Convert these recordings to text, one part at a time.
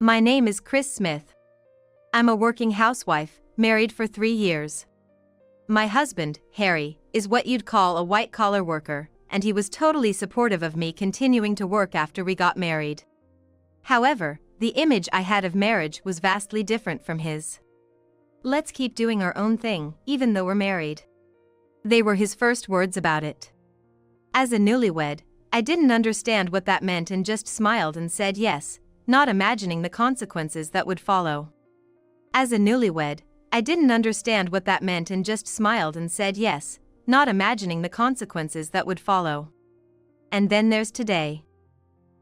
My name is Chris Smith. I'm a working housewife, married for 3 years. My husband, Harry, is what you'd call a white-collar worker, and he was totally supportive of me continuing to work after we got married. However, the image I had of marriage was vastly different from his. "Let's keep doing our own thing, even though we're married." They were his first words about it. As a newlywed, I didn't understand what that meant and just smiled and said yes, not imagining the consequences that would follow. As a newlywed, I didn't understand what that meant and just smiled and said yes, not imagining the consequences that would follow. And then there's today.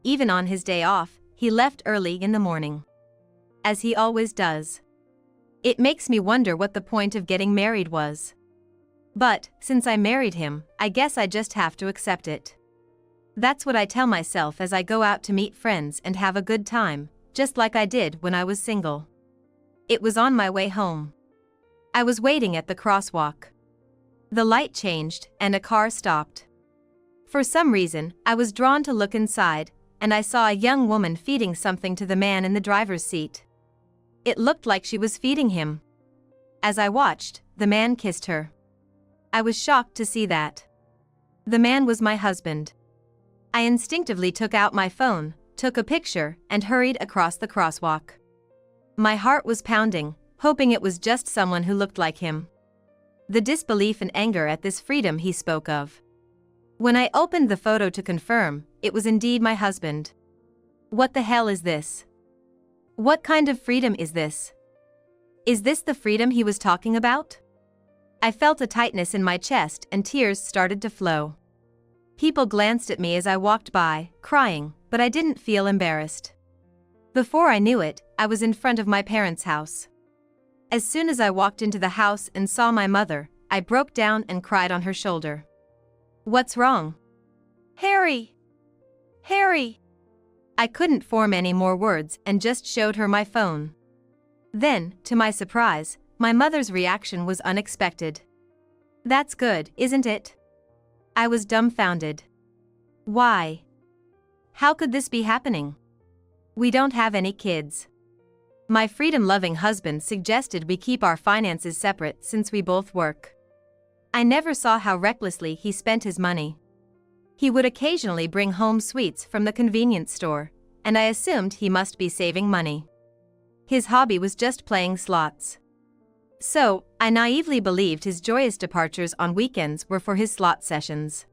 Even on his day off, he left early in the morning. As he always does. It makes me wonder what the point of getting married was. But, since I married him, I guess I just have to accept it. That's what I tell myself as I go out to meet friends and have a good time, just like I did when I was single. It was on my way home. I was waiting at the crosswalk. The light changed, and a car stopped. For some reason, I was drawn to look inside, and I saw a young woman feeding something to the man in the driver's seat. It looked like she was feeding him. As I watched, the man kissed her. I was shocked to see that. The man was my husband. I instinctively took out my phone, took a picture, and hurried across the crosswalk. My heart was pounding, hoping it was just someone who looked like him. The disbelief and anger at this freedom he spoke of. When I opened the photo to confirm, it was indeed my husband. What the hell is this? What kind of freedom is this? Is this the freedom he was talking about? I felt a tightness in my chest and tears started to flow. People glanced at me as I walked by, crying, but I didn't feel embarrassed. Before I knew it, I was in front of my parents' house. As soon as I walked into the house and saw my mother, I broke down and cried on her shoulder. "What's wrong?" "Harry! Harry!" I couldn't form any more words and just showed her my phone. Then, to my surprise, my mother's reaction was unexpected. "That's good, isn't it?" I was dumbfounded. Why? How could this be happening? We don't have any kids. My freedom-loving husband suggested we keep our finances separate since we both work. I never saw how recklessly he spent his money. He would occasionally bring home sweets from the convenience store, and I assumed he must be saving money. His hobby was just playing slots. So, I naively believed his joyous departures on weekends were for his slot sessions.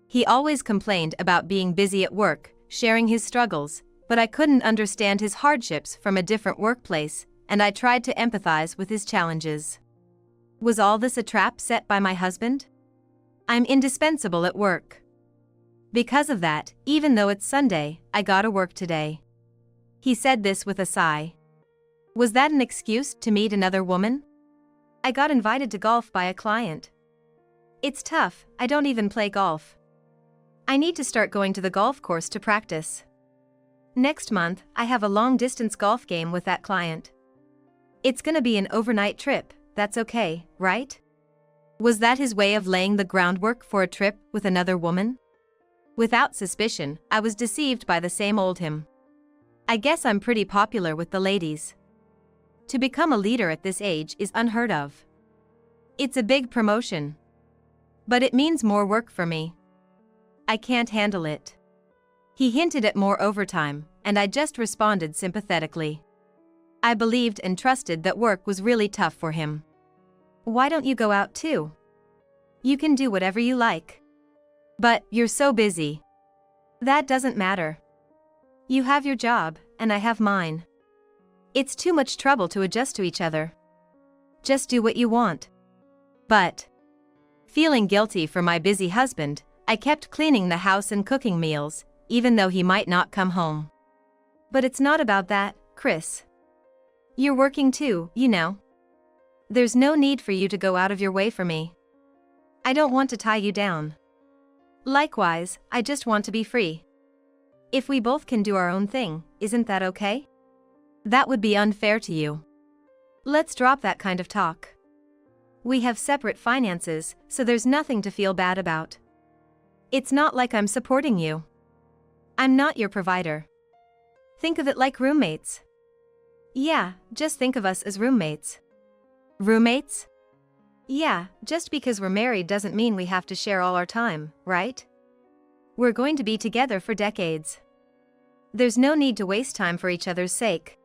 He always complained about being busy at work, sharing his struggles, but I couldn't understand his hardships from a different workplace, and I tried to empathize with his challenges. Was all this a trap set by my husband? I'm indispensable at work. Because of that, even though it's Sunday, I gotta work today. He said this with a sigh. Was that an excuse to meet another woman? I got invited to golf by a client. It's tough, I don't even play golf. I need to start going to the golf course to practice. Next month, I have a long-distance golf game with that client. It's gonna be an overnight trip, that's okay, right? Was that his way of laying the groundwork for a trip with another woman? Without suspicion, I was deceived by the same old him. I guess I'm pretty popular with the ladies. To become a leader at this age is unheard of. It's a big promotion. But it means more work for me. I can't handle it. He hinted at more overtime, and I just responded sympathetically. I believed and trusted that work was really tough for him. Why don't you go out too? You can do whatever you like. But you're so busy. That doesn't matter. You have your job, and I have mine. It's too much trouble to adjust to each other. Just do what you want. But, feeling guilty for my busy husband, I kept cleaning the house and cooking meals, even though he might not come home. But it's not about that, Chris. You're working too, you know. There's no need for you to go out of your way for me. I don't want to tie you down. Likewise, I just want to be free. If we both can do our own thing, isn't that okay? That would be unfair to you. Let's drop that kind of talk. We have separate finances, so there's nothing to feel bad about. It's not like I'm supporting you. I'm not your provider. Think of it like roommates. Yeah, just think of us as roommates. Roommates? Yeah, just because we're married doesn't mean we have to share all our time, right? We're going to be together for decades. There's no need to waste time for each other's sake.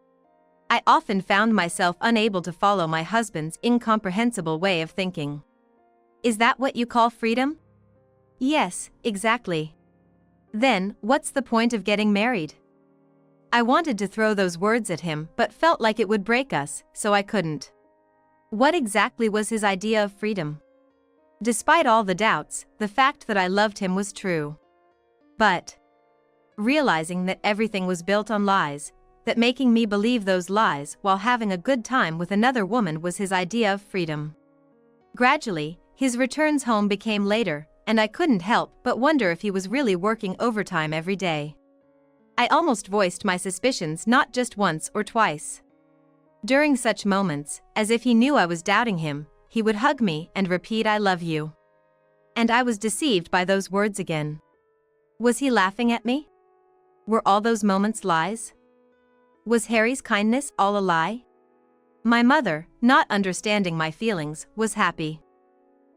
I often found myself unable to follow my husband's incomprehensible way of thinking. Is that what you call freedom? Yes, exactly. Then, what's the point of getting married? I wanted to throw those words at him but felt like it would break us, so I couldn't. What exactly was his idea of freedom? Despite all the doubts, the fact that I loved him was true. But realizing that everything was built on lies, that making me believe those lies while having a good time with another woman was his idea of freedom. Gradually, his returns home became later, and I couldn't help but wonder if he was really working overtime every day. I almost voiced my suspicions not just once or twice. During such moments, as if he knew I was doubting him, he would hug me and repeat "I love you." And I was deceived by those words again. Was he laughing at me? Were all those moments lies? Was Harry's kindness all a lie? My mother, not understanding my feelings, was happy.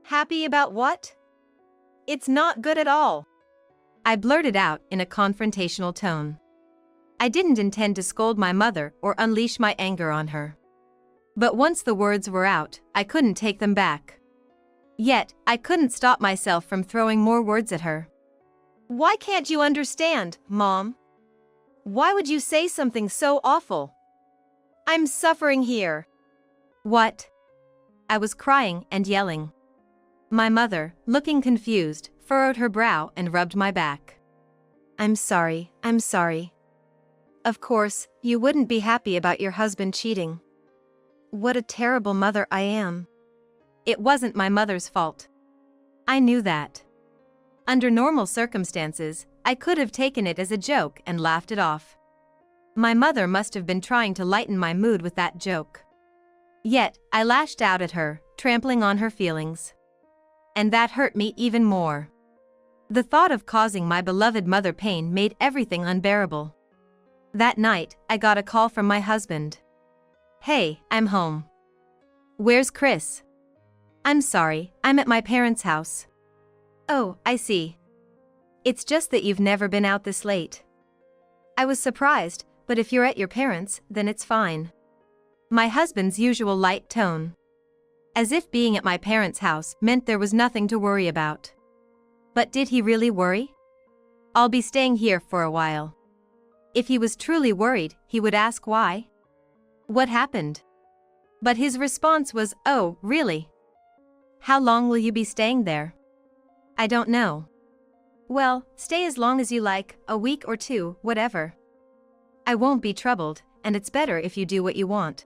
Happy about what? It's not good at all. I blurted out in a confrontational tone. I didn't intend to scold my mother or unleash my anger on her. But once the words were out, I couldn't take them back. Yet, I couldn't stop myself from throwing more words at her. Why can't you understand, Mom? Why would you say something so awful? I'm suffering here. What? I was crying and yelling. My mother, looking confused, furrowed her brow and rubbed my back. I'm sorry. Of course, you wouldn't be happy about your husband cheating. What a terrible mother I am. It wasn't my mother's fault. I knew that. Under normal circumstances, I could have taken it as a joke and laughed it off. My mother must have been trying to lighten my mood with that joke. Yet, I lashed out at her, trampling on her feelings. And that hurt me even more. The thought of causing my beloved mother pain made everything unbearable. That night, I got a call from my husband. Hey, I'm home. Where's Chris? I'm sorry, I'm at my parents' house. Oh, I see. It's just that you've never been out this late. I was surprised, but if you're at your parents', then it's fine. My husband's usual light tone. As if being at my parents' house meant there was nothing to worry about. But did he really worry? I'll be staying here for a while. If he was truly worried, he would ask why. What happened? But his response was, "Oh, really? How long will you be staying there?" I don't know. Well, stay as long as you like, a week or two, whatever. I won't be troubled, and it's better if you do what you want.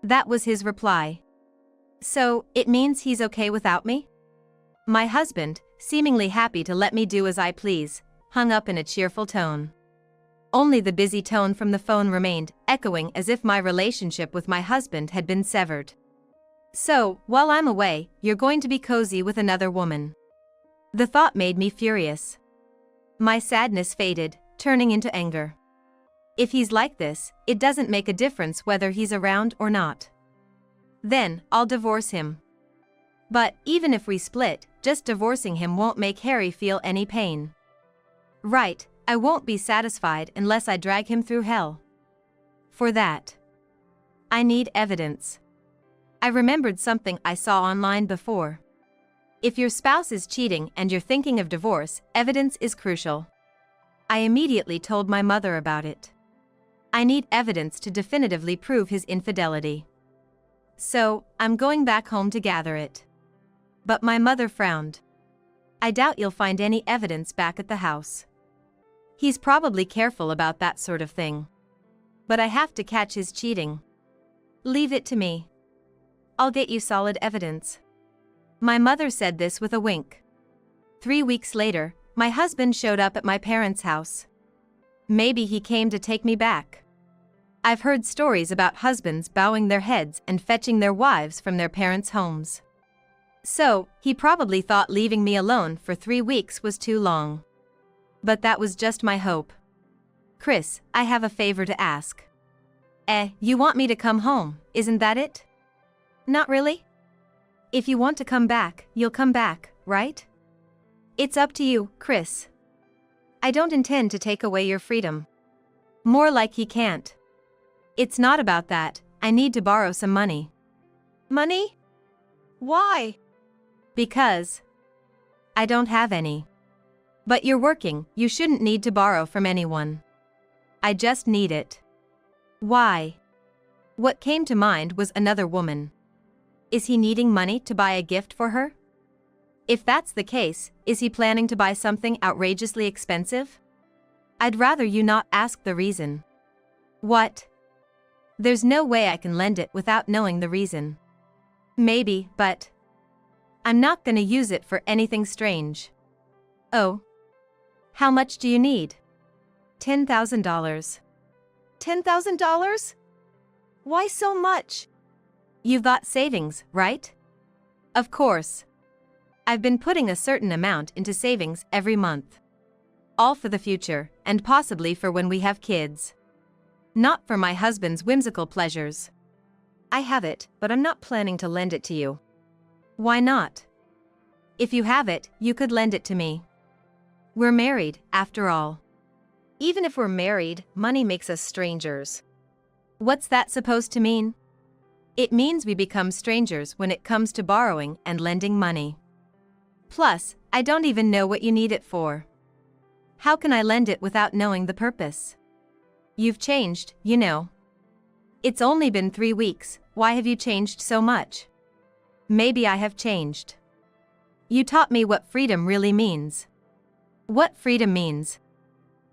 That was his reply. So, it means he's okay without me? My husband, seemingly happy to let me do as I please, hung up in a cheerful tone. Only the busy tone from the phone remained, echoing as if my relationship with my husband had been severed. So, while I'm away, you're going to be cozy with another woman. The thought made me furious. My sadness faded, turning into anger. If he's like this, it doesn't make a difference whether he's around or not. Then, I'll divorce him. But, even if we split, just divorcing him won't make Harry feel any pain. Right, I won't be satisfied unless I drag him through hell. For that, I need evidence. I remembered something I saw online before. If your spouse is cheating and you're thinking of divorce, evidence is crucial. I immediately told my mother about it. I need evidence to definitively prove his infidelity. So, I'm going back home to gather it. But my mother frowned. I doubt you'll find any evidence back at the house. He's probably careful about that sort of thing. But I have to catch his cheating. Leave it to me. I'll get you solid evidence. My mother said this with a wink. 3 weeks later, my husband showed up at my parents' house. Maybe he came to take me back. I've heard stories about husbands bowing their heads and fetching their wives from their parents' homes. So, he probably thought leaving me alone for 3 weeks was too long. But that was just my hope. Chris, I have a favor to ask. You want me to come home, isn't that it? Not really? If you want to come back, you'll come back, right? It's up to you, Chris. I don't intend to take away your freedom. More like he can't. It's not about that, I need to borrow some money. Money? Why? Because I don't have any. But you're working, you shouldn't need to borrow from anyone. I just need it. Why? What came to mind was another woman. Is he needing money to buy a gift for her? If that's the case, is he planning to buy something outrageously expensive? I'd rather you not ask the reason. What? There's no way I can lend it without knowing the reason. Maybe, but I'm not gonna use it for anything strange. Oh. How much do you need? $10,000. $10,000? Why so much? You've got savings, right? Of course. I've been putting a certain amount into savings every month. All for the future, and possibly for when we have kids. Not for my husband's whimsical pleasures. I have it, but I'm not planning to lend it to you. Why not? If you have it, you could lend it to me. We're married, after all. Even if we're married, money makes us strangers. What's that supposed to mean? It means we become strangers when it comes to borrowing and lending money. Plus, I don't even know what you need it for. How can I lend it without knowing the purpose? You've changed, you know. It's only been 3 weeks, why have you changed so much? Maybe I have changed. You taught me what freedom really means. What freedom means?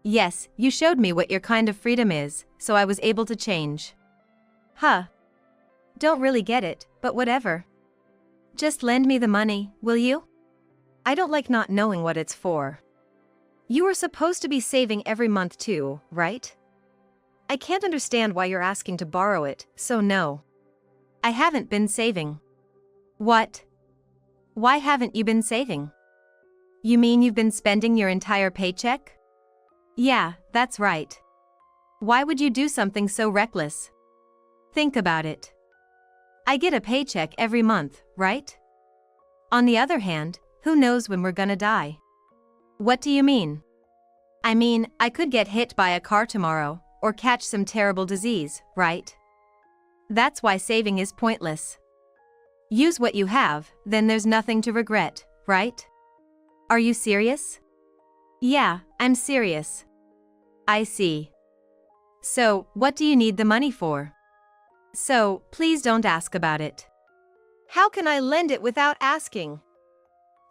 Yes, you showed me what your kind of freedom is, so I was able to change. Huh. Don't really get it, but whatever. Just lend me the money, will you? I don't like not knowing what it's for. You were supposed to be saving every month too, right? I can't understand why you're asking to borrow it, so no. I haven't been saving. What? Why haven't you been saving? You mean you've been spending your entire paycheck? Yeah, that's right. Why would you do something so reckless? Think about it. I get a paycheck every month, right? On the other hand, who knows when we're gonna die? What do you mean? I mean, I could get hit by a car tomorrow, or catch some terrible disease, right? That's why saving is pointless. Use what you have, then there's nothing to regret, right? Are you serious? Yeah, I'm serious. I see. So, what do you need the money for? So, please don't ask about it. How can I lend it without asking?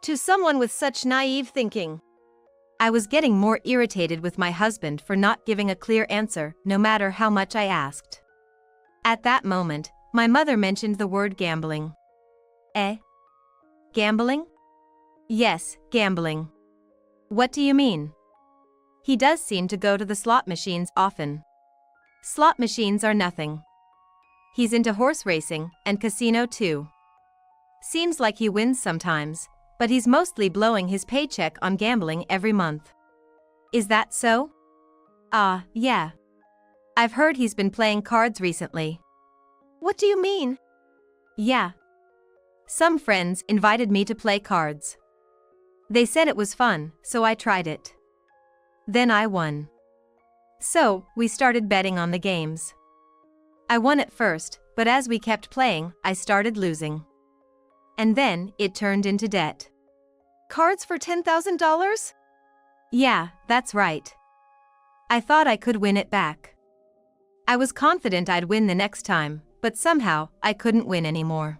To someone with such naive thinking. I was getting more irritated with my husband for not giving a clear answer, no matter how much I asked. At that moment, my mother mentioned the word gambling. Gambling? Yes, gambling. What do you mean? He does seem to go to the slot machines often. Slot machines are nothing. He's into horse racing and casino too. Seems like he wins sometimes, but he's mostly blowing his paycheck on gambling every month. Is that so? Yeah. I've heard he's been playing cards recently. What do you mean? Yeah. Some friends invited me to play cards. They said it was fun, so I tried it. Then I won. So, we started betting on the games. I won at first, but as we kept playing, I started losing. And then, it turned into debt. Cards for $10,000? Yeah, that's right. I thought I could win it back. I was confident I'd win the next time, but somehow, I couldn't win anymore.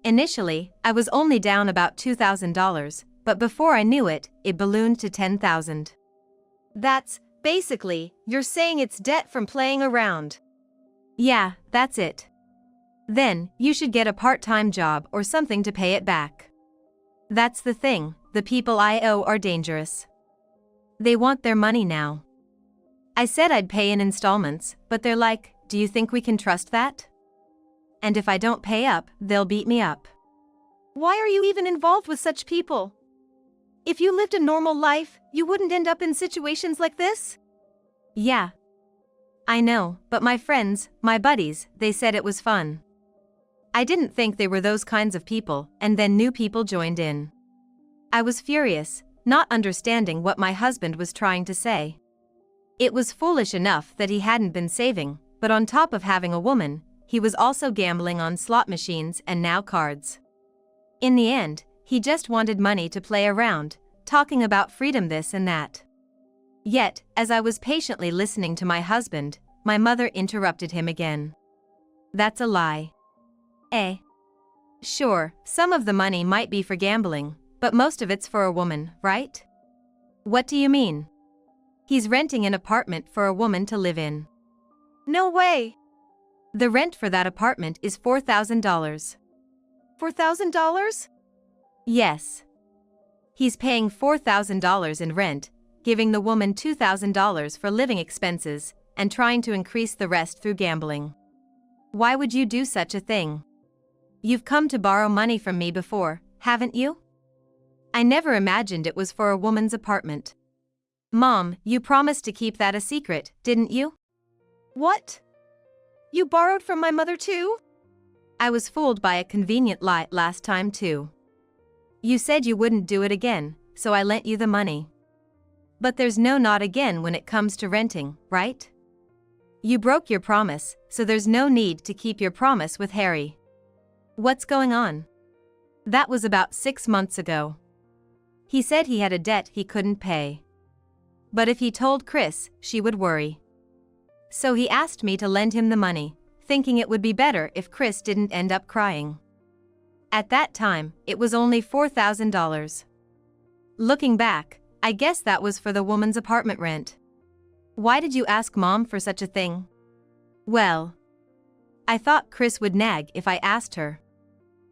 Initially, I was only down about $2,000, but before I knew it, it ballooned to $10,000. That's, basically, you're saying it's debt from playing around. Yeah, that's it. Then, you should get a part-time job or something to pay it back. That's the thing, the people I owe are dangerous. They want their money now. I said I'd pay in installments, but they're like, do you think we can trust that? And if I don't pay up, they'll beat me up. Why are you even involved with such people? If you lived a normal life, you wouldn't end up in situations like this? Yeah. I know, but my friends, my buddies, they said it was fun. I didn't think they were those kinds of people, and then new people joined in. I was furious, not understanding what my husband was trying to say. It was foolish enough that he hadn't been saving, but on top of having a woman, he was also gambling on slot machines and now cards. In the end, he just wanted money to play around, talking about freedom this and that. Yet, as I was patiently listening to my husband, my mother interrupted him again. That's a lie. Eh? Sure, some of the money might be for gambling, but most of it's for a woman, right? What do you mean? He's renting an apartment for a woman to live in. No way! The rent for that apartment is $4,000. $4,000? Yes. He's paying $4,000 in rent, giving the woman $2,000 for living expenses, and trying to increase the rest through gambling. Why would you do such a thing? You've come to borrow money from me before, haven't you? I never imagined it was for a woman's apartment. Mom, you promised to keep that a secret, didn't you? What? You borrowed from my mother too? I was fooled by a convenient lie last time too. You said you wouldn't do it again, so I lent you the money. But there's no not again when it comes to renting, right? You broke your promise, so there's no need to keep your promise with Harry. What's going on? That was about 6 months ago. He said he had a debt he couldn't pay. But if he told Chris, she would worry. So he asked me to lend him the money, thinking it would be better if Chris didn't end up crying. At that time, it was only $4,000. Looking back, I guess that was for the woman's apartment rent. Why did you ask Mom for such a thing? Well, I thought Chris would nag if I asked her.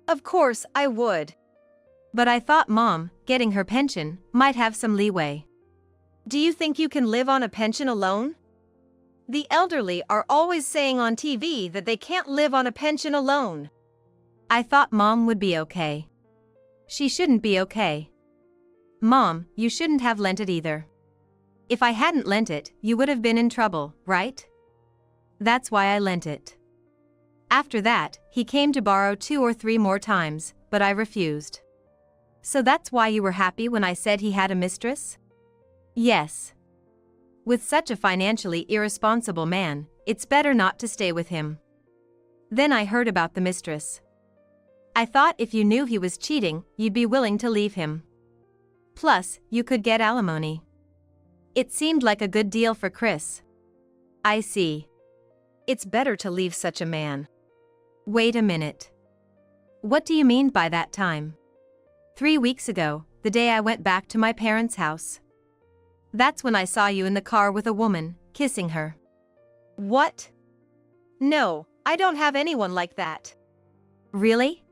Of course I would. But I thought Mom, getting her pension, might have some leeway. Do you think you can live on a pension alone? The elderly are always saying on TV that they can't live on a pension alone. I thought Mom would be okay. She shouldn't be okay. Mom, you shouldn't have lent it either. If I hadn't lent it, you would have been in trouble, right? That's why I lent it. After that, he came to borrow 2 or 3 more times, but I refused. So that's why you were happy when I said he had a mistress? Yes. With such a financially irresponsible man, it's better not to stay with him. Then I heard about the mistress. I thought if you knew he was cheating, you'd be willing to leave him. Plus, you could get alimony. It seemed like a good deal for Chris. I see. It's better to leave such a man. Wait a minute. What do you mean by that time? 3 weeks ago, the day I went back to my parents' house. That's when I saw you in the car with a woman, kissing her. What? No, I don't have anyone like that. Really?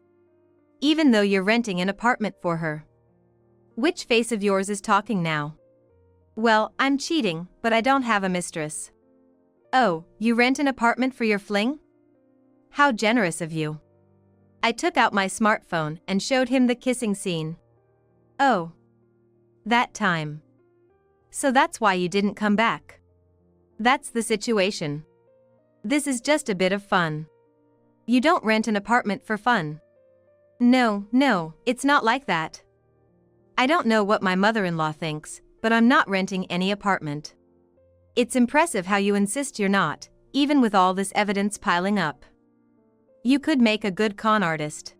Even though you're renting an apartment for her. Which face of yours is talking now? Well, I'm cheating, but I don't have a mistress. Oh, you rent an apartment for your fling? How generous of you. I took out my smartphone and showed him the kissing scene. Oh. That time. So that's why you didn't come back. That's the situation. This is just a bit of fun. You don't rent an apartment for fun. No, it's not like that. I don't know what my mother-in-law thinks, but I'm not renting any apartment. It's impressive how you insist you're not, even with all this evidence piling up. You could make a good con artist.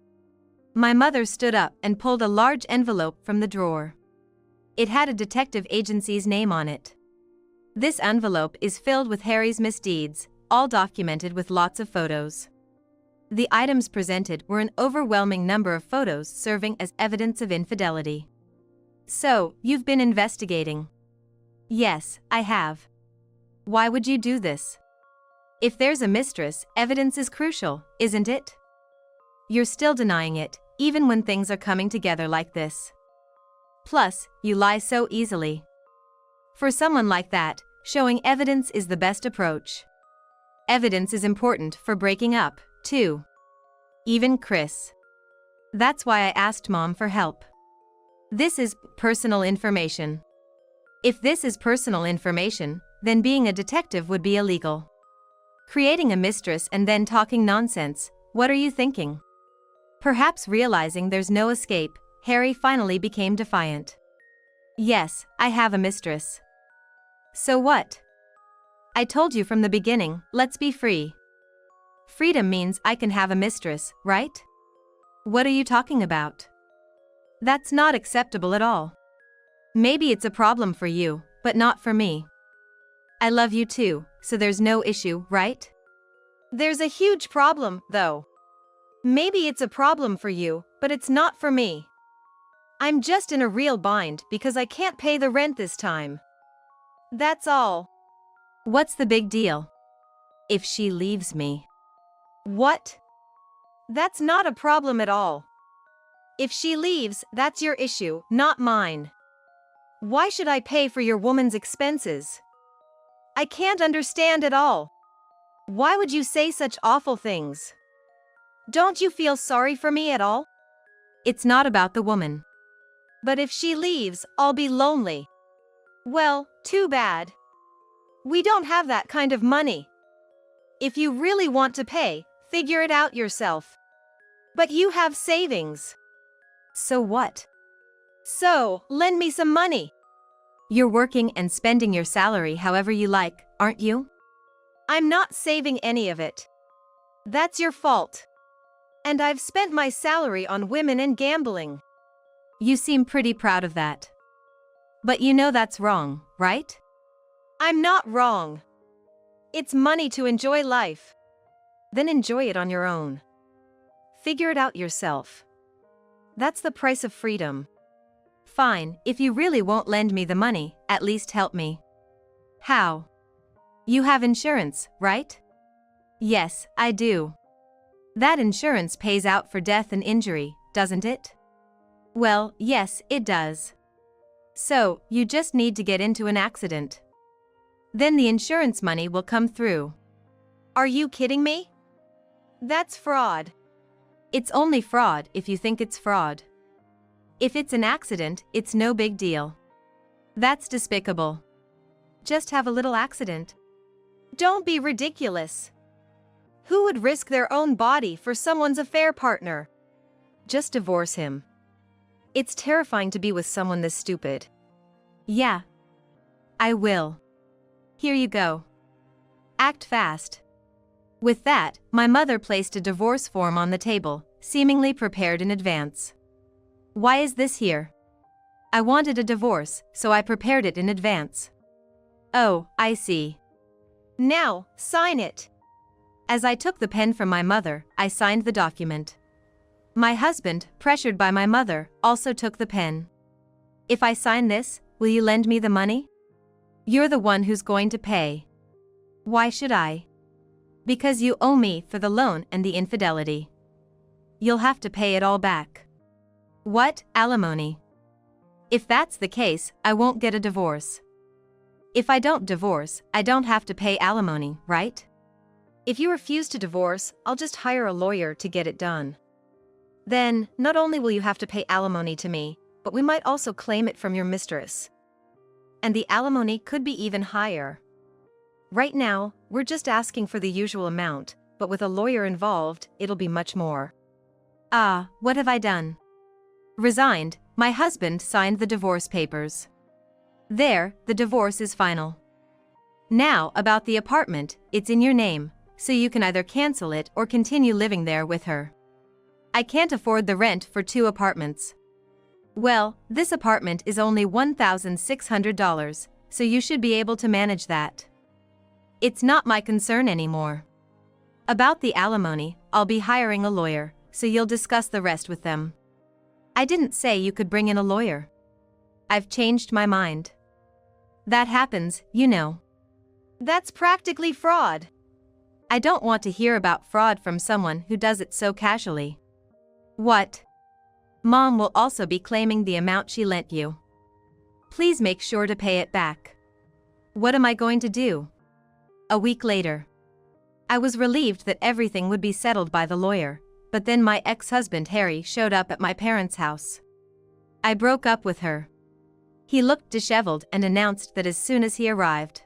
My mother stood up and pulled a large envelope from the drawer. It had a detective agency's name on it. This envelope is filled with Harry's misdeeds, all documented with lots of photos. The items presented were an overwhelming number of photos serving as evidence of infidelity. So, you've been investigating? Yes, I have. Why would you do this? If there's a mistress, evidence is crucial, isn't it? You're still denying it, even when things are coming together like this. Plus, you lie so easily. For someone like that, showing evidence is the best approach. Evidence is important for breaking up, too. Even Chris. That's why I asked Mom for help. This is personal information. If this is personal information, then being a detective would be illegal. Creating a mistress and then talking nonsense, what are you thinking? Perhaps realizing there's no escape, Harry finally became defiant. Yes, I have a mistress. So what? I told you from the beginning, let's be free. Freedom means I can have a mistress, right? What are you talking about? That's not acceptable at all. Maybe it's a problem for you, but not for me. I love you too, so there's no issue, right? There's a huge problem, though. Maybe it's a problem for you, but it's not for me. I'm just in a real bind because I can't pay the rent this time. That's all. What's the big deal? If she leaves me. What? That's not a problem at all. If she leaves, that's your issue, not mine. Why should I pay for your woman's expenses? I can't understand at all. Why would you say such awful things? Don't you feel sorry for me at all? It's not about the woman. But if she leaves, I'll be lonely. Well, too bad. We don't have that kind of money. If you really want to pay, figure it out yourself. But you have savings. So what? So, lend me some money. You're working and spending your salary however you like, aren't you? I'm not saving any of it. That's your fault. And I've spent my salary on women and gambling. You seem pretty proud of that. But you know that's wrong, right? I'm not wrong. It's money to enjoy life. Then enjoy it on your own. Figure it out yourself. That's the price of freedom. Fine, if you really won't lend me the money, at least help me. How? You have insurance, right? Yes, I do. That insurance pays out for death and injury, doesn't it? Well, yes, it does. So, you just need to get into an accident. Then the insurance money will come through. Are you kidding me? That's fraud. It's only fraud if you think it's fraud. If it's an accident, it's no big deal. That's despicable. Just have a little accident. Don't be ridiculous. Who would risk their own body for someone's affair partner? Just divorce him. It's terrifying to be with someone this stupid. Yeah. I will. Here you go. Act fast. With that, my mother placed a divorce form on the table, seemingly prepared in advance. Why is this here? I wanted a divorce, so I prepared it in advance. Oh, I see. Now, sign it. As I took the pen from my mother, I signed the document. My husband, pressured by my mother, also took the pen. If I sign this, will you lend me the money? You're the one who's going to pay. Why should I? Because you owe me for the loan and the infidelity. You'll have to pay it all back. What, alimony? If that's the case, I won't get a divorce. If I don't divorce, I don't have to pay alimony, right? If you refuse to divorce, I'll just hire a lawyer to get it done. Then, not only will you have to pay alimony to me, but we might also claim it from your mistress. And the alimony could be even higher. Right now, we're just asking for the usual amount, but with a lawyer involved, it'll be much more. Ah, what have I done? Resigned, my husband signed the divorce papers. There, the divorce is final. Now, about the apartment, it's in your name, so you can either cancel it or continue living there with her. I can't afford the rent for 2 apartments. Well, this apartment is only $1,600, so you should be able to manage that. It's not my concern anymore. About the alimony, I'll be hiring a lawyer, so you'll discuss the rest with them. I didn't say you could bring in a lawyer. I've changed my mind. That happens, you know. That's practically fraud. I don't want to hear about fraud from someone who does it so casually. What? Mom will also be claiming the amount she lent you. Please make sure to pay it back. What am I going to do? A week later. I was relieved that everything would be settled by the lawyer, but then my ex-husband Harry showed up at my parents' house. I broke up with her. He looked disheveled and announced that as soon as he arrived.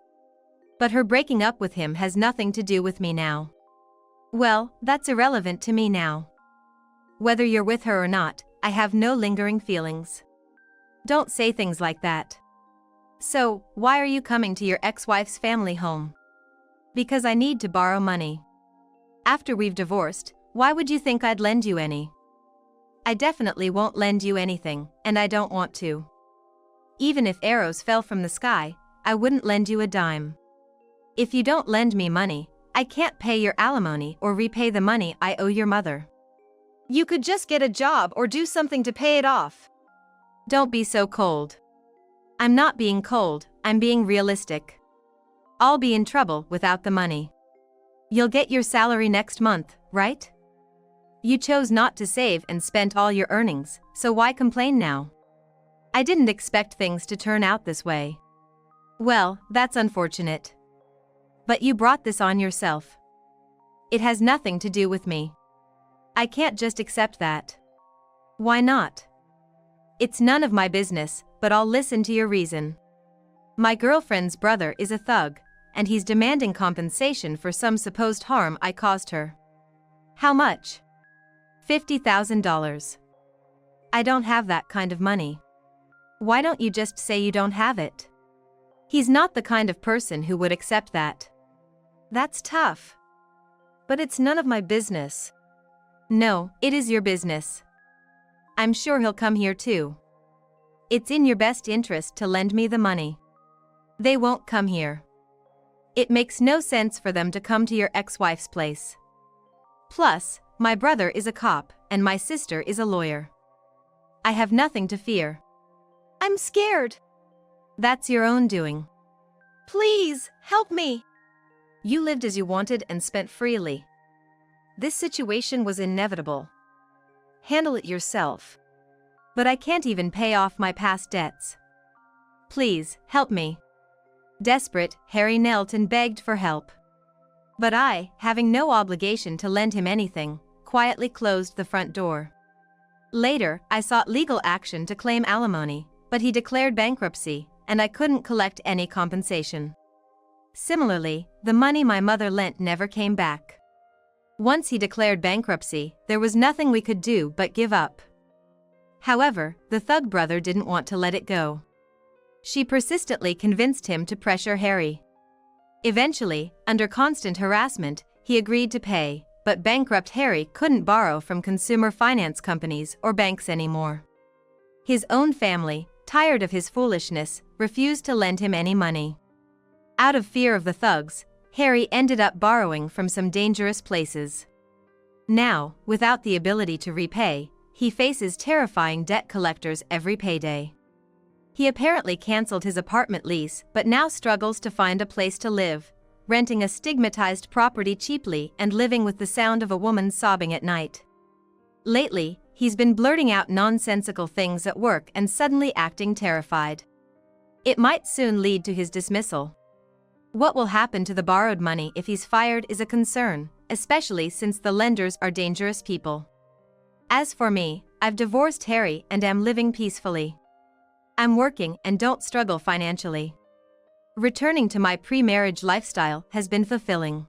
But her breaking up with him has nothing to do with me now. Well, that's irrelevant to me now. Whether you're with her or not, I have no lingering feelings. Don't say things like that. So, why are you coming to your ex-wife's family home? Because I need to borrow money. After we've divorced, why would you think I'd lend you any? I definitely won't lend you anything, and I don't want to. Even if arrows fell from the sky, I wouldn't lend you a dime. If you don't lend me money, I can't pay your alimony or repay the money I owe your mother. You could just get a job or do something to pay it off. Don't be so cold. I'm not being cold, I'm being realistic. I'll be in trouble without the money. You'll get your salary next month, right? You chose not to save and spent all your earnings, so why complain now? I didn't expect things to turn out this way. Well, that's unfortunate. But you brought this on yourself. It has nothing to do with me. I can't just accept that. Why not? It's none of my business, but I'll listen to your reason. My girlfriend's brother is a thug, and he's demanding compensation for some supposed harm I caused her. How much? $50,000. I don't have that kind of money. Why don't you just say you don't have it? He's not the kind of person who would accept that. That's tough. But it's none of my business. No, it is your business. I'm sure he'll come here too. It's in your best interest to lend me the money. They won't come here. It makes no sense for them to come to your ex-wife's place. Plus, my brother is a cop, and my sister is a lawyer. I have nothing to fear. I'm scared. That's your own doing. Please, help me. You lived as you wanted and spent freely. This situation was inevitable. Handle it yourself. But I can't even pay off my past debts. Please, help me. Desperate, Harry knelt and begged for help. But I, having no obligation to lend him anything, quietly closed the front door. Later, I sought legal action to claim alimony, but he declared bankruptcy, and I couldn't collect any compensation. Similarly, the money my mother lent never came back. Once he declared bankruptcy, there was nothing we could do but give up. However, the thug brother didn't want to let it go. She persistently convinced him to pressure Harry. Eventually, under constant harassment, he agreed to pay, but bankrupt Harry couldn't borrow from consumer finance companies or banks anymore. His own family, tired of his foolishness, refused to lend him any money. Out of fear of the thugs, Harry ended up borrowing from some dangerous places. Now, without the ability to repay, he faces terrifying debt collectors every payday. He apparently canceled his apartment lease but now struggles to find a place to live, renting a stigmatized property cheaply and living with the sound of a woman sobbing at night. Lately, he's been blurting out nonsensical things at work and suddenly acting terrified. It might soon lead to his dismissal. What will happen to the borrowed money if he's fired is a concern, especially since the lenders are dangerous people. As for me, I've divorced Harry and am living peacefully. I'm working and don't struggle financially. Returning to my pre-marriage lifestyle has been fulfilling.